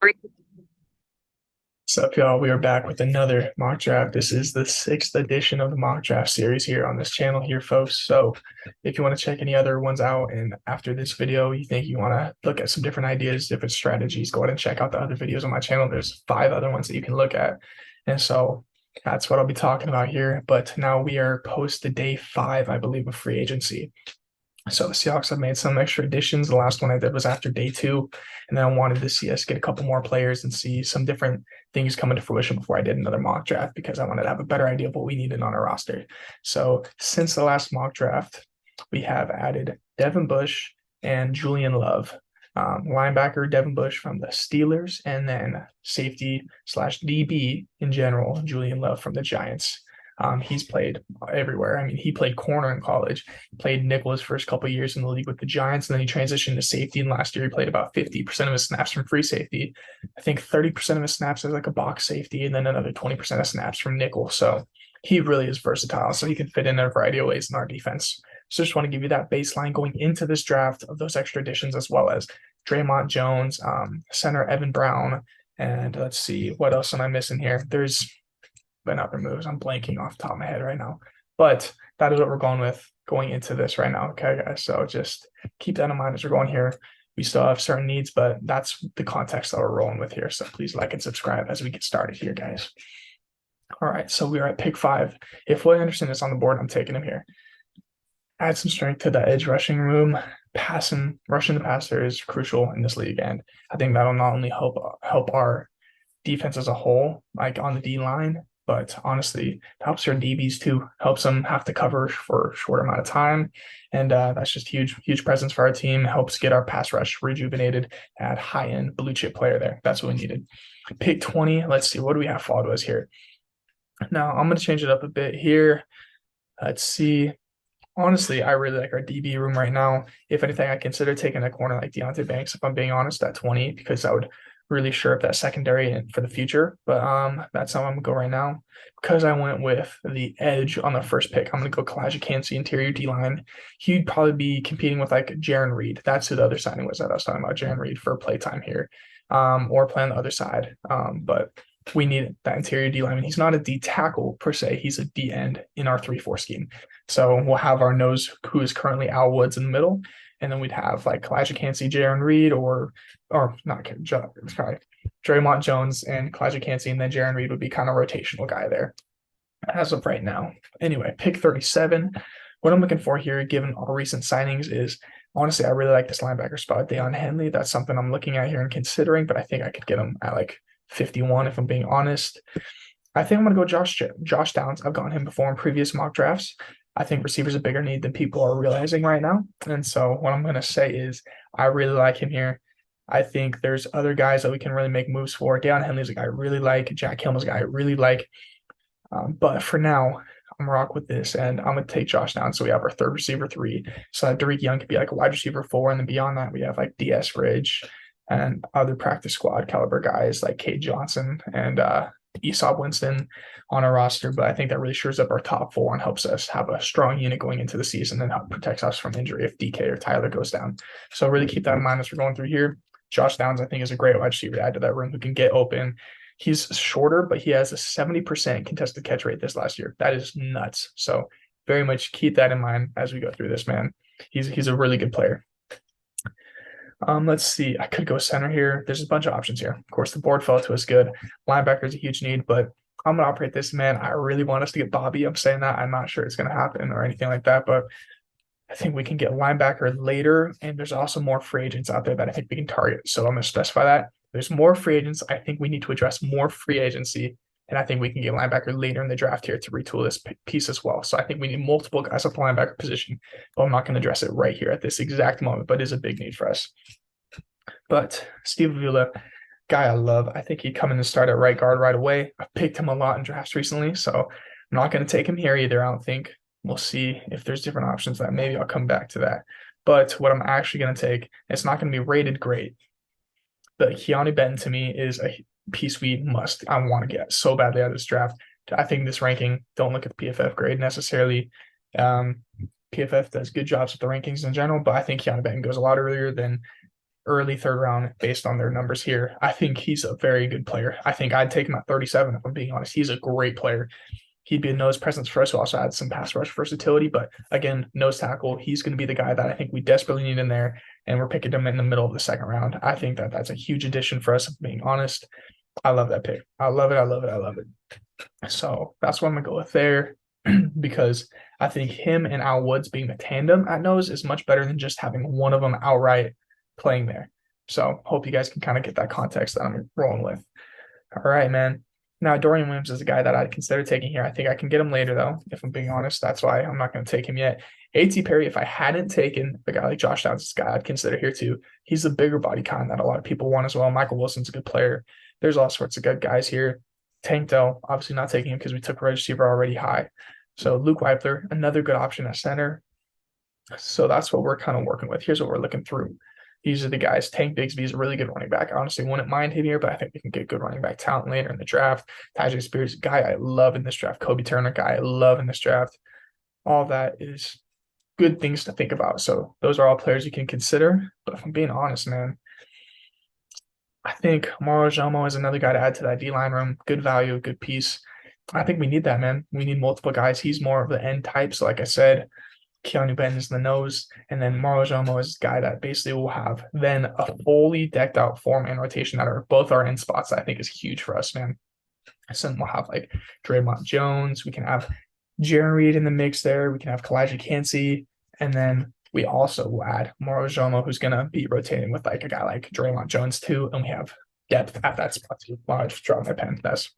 What's up, y'all? We are back with another mock draft. This is the sixth edition of the mock draft series here on this channel here, folks. So if you want to check any other ones out and after this video, you think you want to look at some different ideas, different strategies, go ahead and check out the other videos on my channel. There's 5 other ones that you can look at. And so that's what I'll be talking about here. But now we are post to day 5, I believe, of free agency. So the Seahawks have made some extra additions. The last one I did was after day 2, and then I wanted to see us get a couple more players and see some different things come into fruition before I did another mock draft because I wanted to have a better idea of what we needed on our roster. So since the last mock draft, we have added Devin Bush and Julian Love. Linebacker Devin Bush from the Steelers, and then safety slash DB in general, Julian Love from the Giants. He's played everywhere. I mean, he played corner in college, played nickel his first couple of years in the league with the Giants, and then he transitioned to safety. And last year, he played about 50% of his snaps from free safety. I think 30% of his snaps as like a box safety, and then another 20% of snaps from nickel. So he really is versatile. So he can fit in a variety of ways in our defense. So just want to give you that baseline going into this draft of those extra additions, as well as Draymond Jones, center Evan Brown, and let's see, what else am I missing here? There's been other moves. I'm blanking off the top of my head right now. But that is what we're going with going into this right now. Okay, guys. So just keep that in mind as we're going here. We still have certain needs, but that's the context that we're rolling with here. So please like and subscribe as we get started here, guys. All right, so we are at pick 5. If Will Anderson is on the board, I'm taking him here. Add some strength to the edge rushing room. Rushing the passer is crucial in this league, and I think that'll not only help our defense as a whole, like on the D line, but honestly, it helps your DBs too. Helps them have to cover for a short amount of time, and that's just huge presence for our team. Helps get our pass rush rejuvenated. Add high end blue chip player there. That's what we needed. Pick 20. Let's see, what do we have followed us here? Now I'm going to change it up a bit here. Let's see. Honestly, I really like our DB room right now. If anything, I consider taking a corner like Deonte Banks, if I'm being honest, at 20, because that would really shore up that secondary for the future. But that's how I'm gonna go right now. Because I went with the edge on the first pick, I'm gonna go Kalijah Kancey, interior D line. He'd probably be competing with like Jaron Reed. That's who the other signing was that I was talking about, Jaron Reed for playtime here, or play on the other side. But we need that interior D lineman. He's not a D tackle per se. He's a D end in our 3-4 scheme. So we'll have our nose, who is currently Al Woods, in the middle, and then we'd have like Kalijah Kancey, Jaron Reed, or not sorry, Draymond Jones and Kalijah Kancey, and then Jaron Reed would be kind of rotational guy there as of right now. Anyway, pick 37. What I'm looking for here, given our recent signings, is honestly I really like this linebacker spot, Deion Henley. That's something I'm looking at here and considering, but I think I could get him at like 51 if I'm being honest. I think I'm going to go Josh Downs. I've gotten him before in previous mock drafts. I think receiver's a bigger need than people are realizing right now. And so what I'm going to say is I really like him here. I think there's other guys that we can really make moves for. Deion Henley's a guy I really like. Jack Hillman's a guy I really like. But for now, I'm rock with this, and I'm going to take Josh Downs. So we have our third receiver 3. So that Derek Young could be like a wide receiver 4. And then beyond that, we have like DS Ridge and other practice squad caliber guys like Cade Johnson and Esau Winston on our roster. But I think that really shores up our top 4 and helps us have a strong unit going into the season and help protects us from injury if DK or Tyler goes down. So really keep that in mind as we're going through here. Josh Downs, I think, is a great wide receiver to add to that room who can get open. He's shorter, but he has a 70% contested catch rate this last year. That is nuts. So very much keep that in mind as we go through this, man. He's a really good player. Let's see. I could go center here. There's a bunch of options here. Of course, the board fell to us good. Linebacker is a huge need, but I'm going to operate this, man. I really want us to get Bobby. I'm saying that. I'm not sure it's going to happen or anything like that, but I think we can get linebacker later, and there's also more free agents out there that I think we can target. So I'm going to specify that. There's more free agents. I think we need to address more free agency, and I think we can get linebacker later in the draft here to retool this piece as well. So I think we need multiple guys at the linebacker position, but I'm not going to address it right here at this exact moment, but it is a big need for us. But Steve Avila, guy I love. I think he'd come in and start at right guard right away. I've picked him a lot in drafts recently, so I'm not going to take him here either, I don't think. We'll see if there's different options that maybe I'll come back to that. But what I'm actually going to take, it's not going to be rated great, but Keanu Benton to me is a piece I want to get so badly out of this draft. I think this ranking, don't look at the PFF grade necessarily. PFF does good jobs with the rankings in general, but I think Keanu Benton goes a lot earlier than early third round based on their numbers here. I think he's a very good player. I think I'd take him at 37 if I'm being honest. He's a great player. He'd be a nose presence for us who also adds some pass rush versatility. But again, nose tackle, he's going to be the guy that I think we desperately need in there. And we're picking him in the middle of the second round. I think that that's a huge addition for us, if I'm being honest. I love that pick. I love it. I love it. I love it. So that's what I'm going to go with there because I think him and Al Woods being the tandem at nose is much better than just having one of them outright playing there. So hope you guys can kind of get that context that I'm rolling with. All right, man. Now, Dorian Williams is a guy that I'd consider taking here. I think I can get him later, though, if I'm being honest. That's why I'm not going to take him yet. A.T. Perry, if I hadn't taken a guy like Josh Downs, this guy I'd consider here too. He's the bigger body kind that a lot of people want as well. Michael Wilson's a good player. There's all sorts of good guys here. Tank Dell, obviously not taking him because we took a receiver already high. So Luke Weipler, another good option at center. So that's what we're kind of working with. Here's what we're looking through. These are the guys. Tank Bigsby is a really good running back. I honestly wouldn't mind him here, but I think we can get good running back talent later in the draft. Tyjae Spears, guy I love in this draft. Kobe Turner, guy I love in this draft. All that is good things to think about. So those are all players you can consider. But if I'm being honest, man, I think Mauro Jomo is another guy to add to that D-line room. Good value, good piece. I think we need that, man. We need multiple guys. He's more of the end type. So like I said, Keanu Benton is the nose, and then Mauro Jomo is the guy that basically will have then a fully decked out form and rotation that are both our end spots that I think is huge for us, man. So then we'll have like Draymond Jones. We can have Jaron Reed in the mix there. We can have Kalijah Kancey, and then we also will add Mauro Jomo, who's going to be rotating with like a guy like Draymond Jones too, and we have depth at that spot too. Wow, I just dropped my pen. That's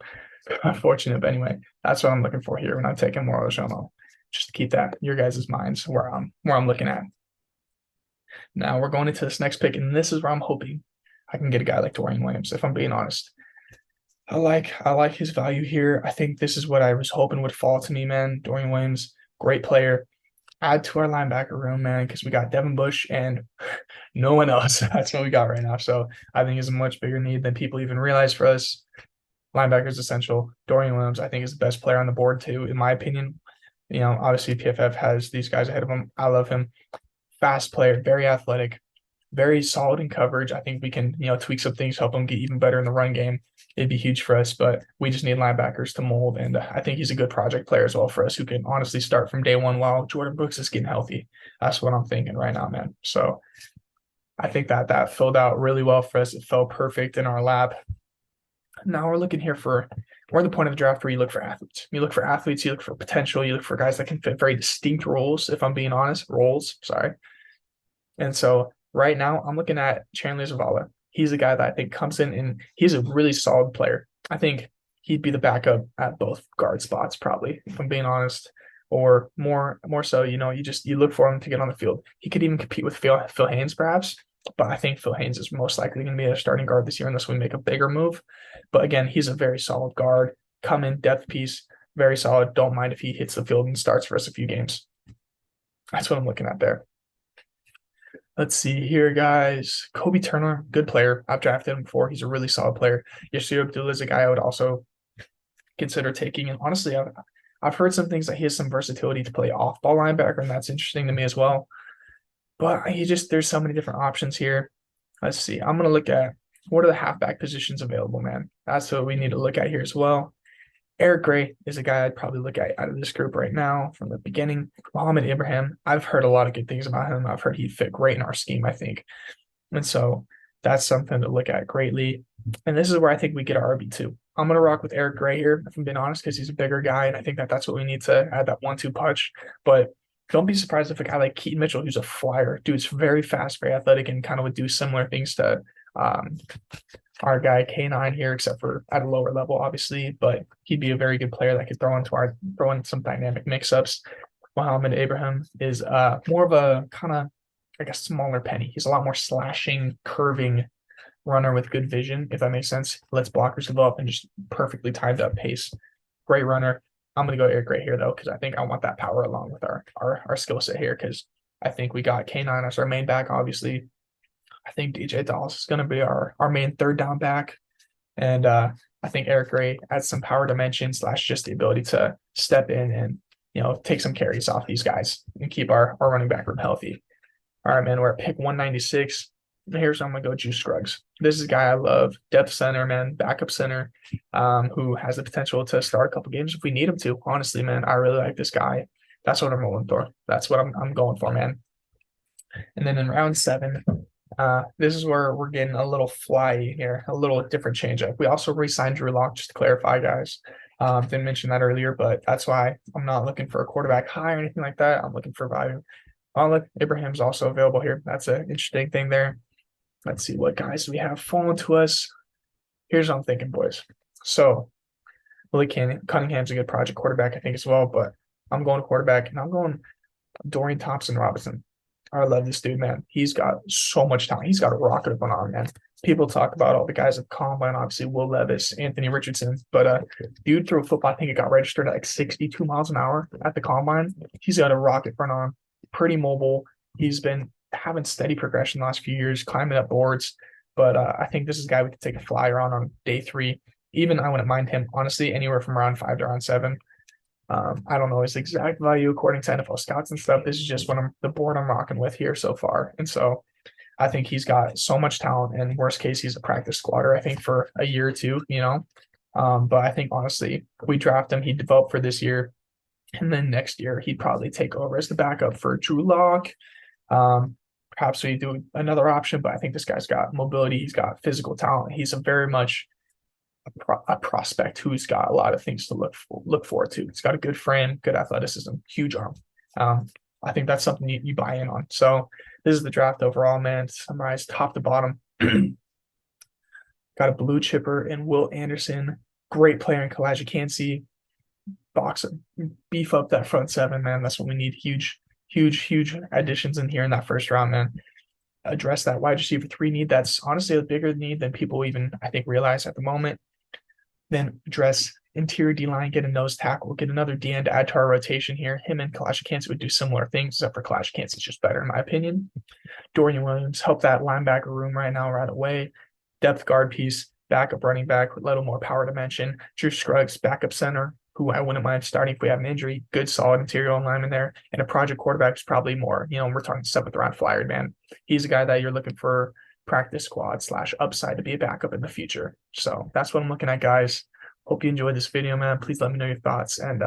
unfortunate, but anyway, that's what I'm looking for here when I'm taking Mauro Jomo. Just to keep that in your guys' minds where I'm looking at. Now we're going into this next pick, and this is where I'm hoping I can get a guy like Dorian Williams, if I'm being honest. I like his value here. I think this is what I was hoping would fall to me, man. Dorian Williams, great player. Add to our linebacker room, man, because we got Devin Bush and no one else. That's what we got right now. So I think it's a much bigger need than people even realize for us. Linebacker is essential. Dorian Williams, I think, is the best player on the board too, in my opinion. You know, obviously PFF has these guys ahead of him. I love him. Fast player, very athletic, very solid in coverage. I think we can, tweak some things, help him get even better in the run game. It'd be huge for us, but we just need linebackers to mold. And I think he's a good project player as well for us who can honestly start from day one while Jordan Brooks is getting healthy. That's what I'm thinking right now, man. So I think that filled out really well for us. It fell perfect in our lap. Now we're looking here we're at the point of the draft where you look for athletes. You look for athletes, you look for potential, you look for guys that can fit very distinct roles, if I'm being honest. Sorry. And so right now I'm looking at Chandler Zavala. He's a guy that I think comes in and he's a really solid player. I think he'd be the backup at both guard spots, probably, if I'm being honest. Or more so, you look for him to get on the field. He could even compete with Phil Haynes, perhaps. But I think Phil Haynes is most likely going to be a starting guard this year unless we make a bigger move. But again, he's a very solid guard. Come in, depth piece, very solid. Don't mind if he hits the field and starts for us a few games. That's what I'm looking at there. Let's see here, guys. Kobe Turner, good player. I've drafted him before. He's a really solid player. Yasir Abdullah is a guy I would also consider taking. And honestly, I've heard some things that he has some versatility to play off-ball linebacker, and that's interesting to me as well. But there's so many different options here. Let's see. I'm going to look at what are the halfback positions available, man. That's what we need to look at here as well. Eric Gray is a guy I'd probably look at out of this group right now from the beginning. Mohamed Ibrahim, I've heard a lot of good things about him. I've heard he'd fit great in our scheme, I think. And so that's something to look at greatly. And this is where I think we get our RB2. I'm going to rock with Eric Gray here, if I'm being honest, because he's a bigger guy, and I think that's what we need to add that 1-2 punch. But don't be surprised if a guy like Keaton Mitchell, who's a flyer, dude's very fast, very athletic, and kind of would do similar things to our guy K9 here, except for at a lower level, obviously. But he'd be a very good player that could throw in some dynamic mix-ups. Mohamed Ibrahim is more of a kind of like a smaller penny. He's a lot more slashing, curving runner with good vision, if that makes sense. Lets blockers develop and just perfectly timed up pace. Great runner. I'm going to go Eric Gray here, though, because I think I want that power along with our skill set here, because I think we got K9 as our main back, obviously. I think DJ Dallas is going to be our main third down back. And I think Eric Gray adds some power dimension / just the ability to step in and, take some carries off these guys and keep our running back room healthy. All right, man, we're at pick 196. here's where I'm gonna go Juice Scruggs. This is a guy I love, depth center, man, backup center, who has the potential to start a couple games if we need him to. Honestly, man, I really like this guy. That's what I'm rolling for. That's what I'm going for, man. And then in round 7, this is where we're getting a little fly here, a little different change up. We also re-signed Drew Lock, just to clarify, guys. Didn't mention that earlier, but that's why I'm not looking for a quarterback high or anything like that. I'm looking for value. Oh, look, Abraham's also available here. That's an interesting thing there. Let's see what guys we have fallen to us. Here's what I'm thinking, boys. So, Willie Cunningham's a good project quarterback, I think, as well, but I'm going quarterback, and I'm going Dorian Thompson-Robinson. I love this dude, man. He's got so much talent. He's got a rocket of an arm, man. People talk about all the guys at Combine, obviously Will Levis, Anthony Richardson, but dude threw a football. I think it got registered at like 62 miles an hour at the Combine. He's got a rocket for an arm, pretty mobile. He's been having steady progression the last few years, climbing up boards. But I think this is a guy we could take a flyer on day 3. Even I wouldn't mind him, honestly, anywhere from round 5 to round 7. I don't know his exact value according to NFL scouts and stuff. This is just the board I'm rocking with here so far. And so I think he's got so much talent, and worst case, he's a practice squatter, I think, for a year or two, But I think, honestly, we draft him, he'd develop for this year. And then next year, he'd probably take over as the backup for Drew Lock. Perhaps we do another option, but I think this guy's got mobility. He's got physical talent. He's a very much a prospect who's got a lot of things to look forward to. He's got a good frame, good athleticism, huge arm. I think that's something you buy in on. So this is the draft overall, man. Summarized top to bottom. Got a blue chipper in Will Anderson. Great player in Kalijah Kancey. Beef up that front 7, man. That's what we need. Huge additions in here in that first round, man. Address that wide receiver 3 need. That's honestly a bigger need than people even, I think, realize at the moment. Then address interior D-line, get a nose tackle, get another D-end to add to our rotation here. Him and Kalijah Kancey would do similar things, except for Kalijah Kancey's just better, in my opinion. Dorian Williams, help that linebacker room right now, right away. Depth guard piece, backup running back with a little more power dimension. Drew Scruggs, backup center, who I wouldn't mind starting if we have an injury. Good, solid interior lineman there. And a project quarterback is probably more, we're talking 7th round flyer, man. He's a guy that you're looking for practice squad / upside to be a backup in the future. So that's what I'm looking at, guys. Hope you enjoyed this video, man. Please let me know your thoughts, and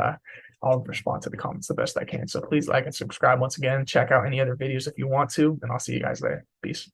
I'll respond to the comments the best I can. So please like and subscribe once again. Check out any other videos if you want to, and I'll see you guys later. Peace.